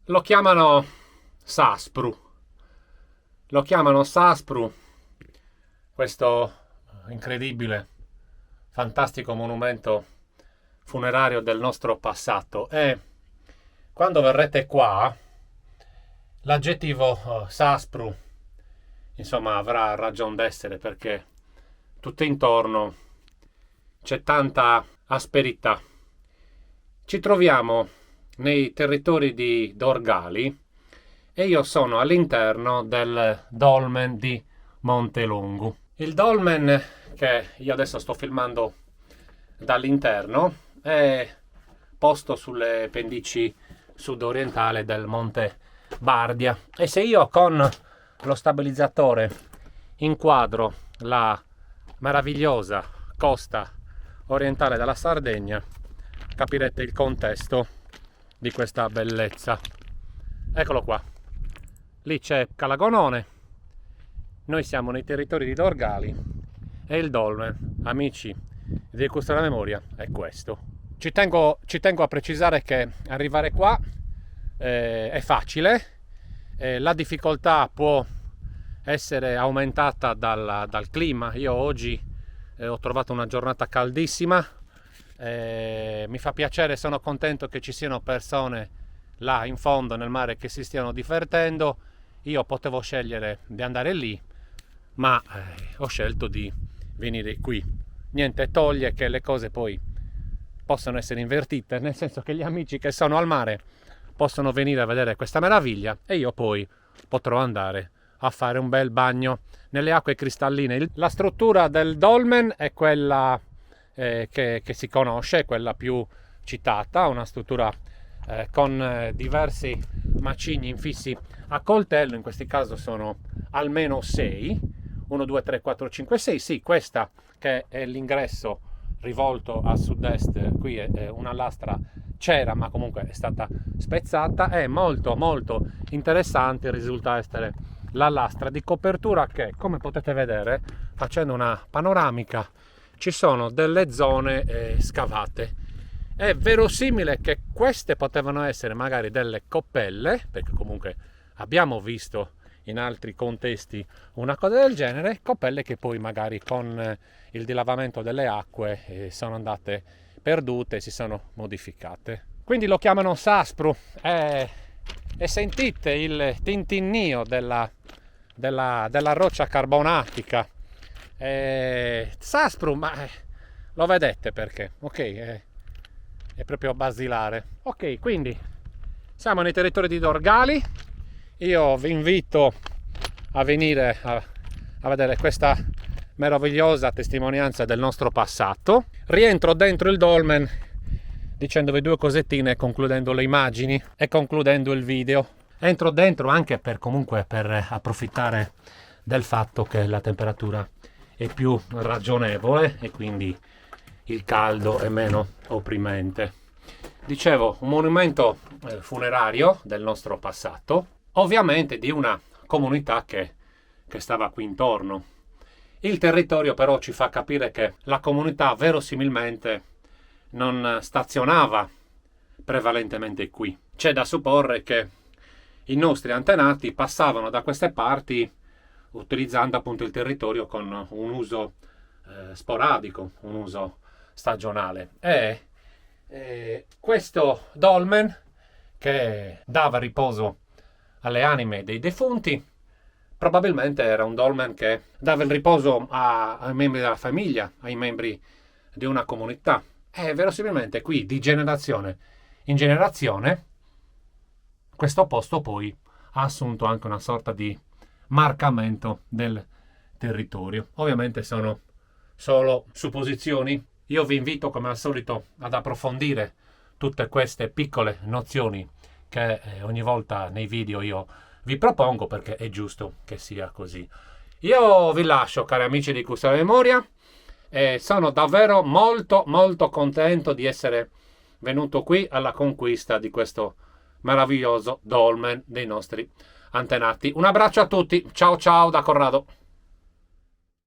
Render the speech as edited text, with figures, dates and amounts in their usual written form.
Lo chiamano Saspru. Lo chiamano Saspru, questo incredibile, fantastico monumento funerario del nostro passato. E quando verrete qua, l'aggettivo Saspru, insomma, avrà ragion d'essere, perché tutto intorno c'è tanta asperità. Ci troviamo nei territori di Dorgali e io sono all'interno del dolmen di Montelungu. Il dolmen che io adesso sto filmando dall'interno è posto sulle pendici sud-orientali del Monte Bardia, e se io con lo stabilizzatore inquadro la meravigliosa costa orientale della Sardegna, capirete il contesto di questa bellezza. Eccolo qua, lì c'è Calagonone, noi siamo nei territori di Dorgali e il dolmen, amici di Custodia della Memoria, è questo. Ci tengo a precisare che arrivare qua è facile, la difficoltà può essere aumentata dal clima. Io oggi ho trovato una giornata caldissima, mi fa piacere, sono contento che ci siano persone là in fondo nel mare che si stiano divertendo. Io potevo scegliere di andare lì, ma ho scelto di venire qui. Niente toglie che le cose poi possono essere invertite, nel senso che gli amici che sono al mare possono venire a vedere questa meraviglia e io poi potrò andare a fare un bel bagno nelle acque cristalline. La struttura del dolmen è quella che si conosce, quella più citata, una struttura con diversi macigni infissi a coltello. In questo caso sono almeno 6, 1, 2, 3, 4, 5, 6. Sì, questa che è l'ingresso rivolto a sud-est, qui è una lastra, c'era ma comunque è stata spezzata. È molto molto interessante, risulta essere la lastra di copertura che, come potete vedere facendo una panoramica, ci sono delle zone scavate. È verosimile che queste potevano essere magari delle coppelle, perché comunque abbiamo visto in altri contesti una cosa del genere, coppelle che poi magari con il dilavamento delle acque sono andate perdute, si sono modificate. Quindi lo chiamano Saspru, e sentite il tintinnio della roccia carbonatica. Saspru, ma lo vedete perché? Ok, è proprio basilare. Ok, quindi siamo nei territori di Dorgali. Io vi invito a venire a vedere questa meravigliosa testimonianza del nostro passato. Rientro dentro il dolmen dicendovi due cosettine, concludendo le immagini e concludendo il video. Entro dentro anche per approfittare del fatto che la temperatura è più ragionevole e quindi il caldo è meno opprimente. Dicevo, un monumento funerario del nostro passato, ovviamente di una comunità che stava qui intorno. Il territorio però ci fa capire che la comunità verosimilmente non stazionava prevalentemente qui. C'è da supporre che i nostri antenati passavano da queste parti utilizzando appunto il territorio con un uso sporadico, un uso stagionale. E questo dolmen, che dava riposo alle anime dei defunti, probabilmente era un dolmen che dava il riposo ai membri della famiglia, ai membri di una comunità. E verosimilmente qui, di generazione in generazione, questo posto poi ha assunto anche una sorta di marcamento del territorio. Ovviamente sono solo supposizioni. Io vi invito come al solito ad approfondire tutte queste piccole nozioni che ogni volta nei video io vi propongo, perché è giusto che sia così. Io vi lascio, cari amici di Custodia della Memoria, e sono davvero molto molto contento di essere venuto qui alla conquista di questo meraviglioso dolmen dei nostri antenati. Un abbraccio a tutti, ciao ciao da Corrado.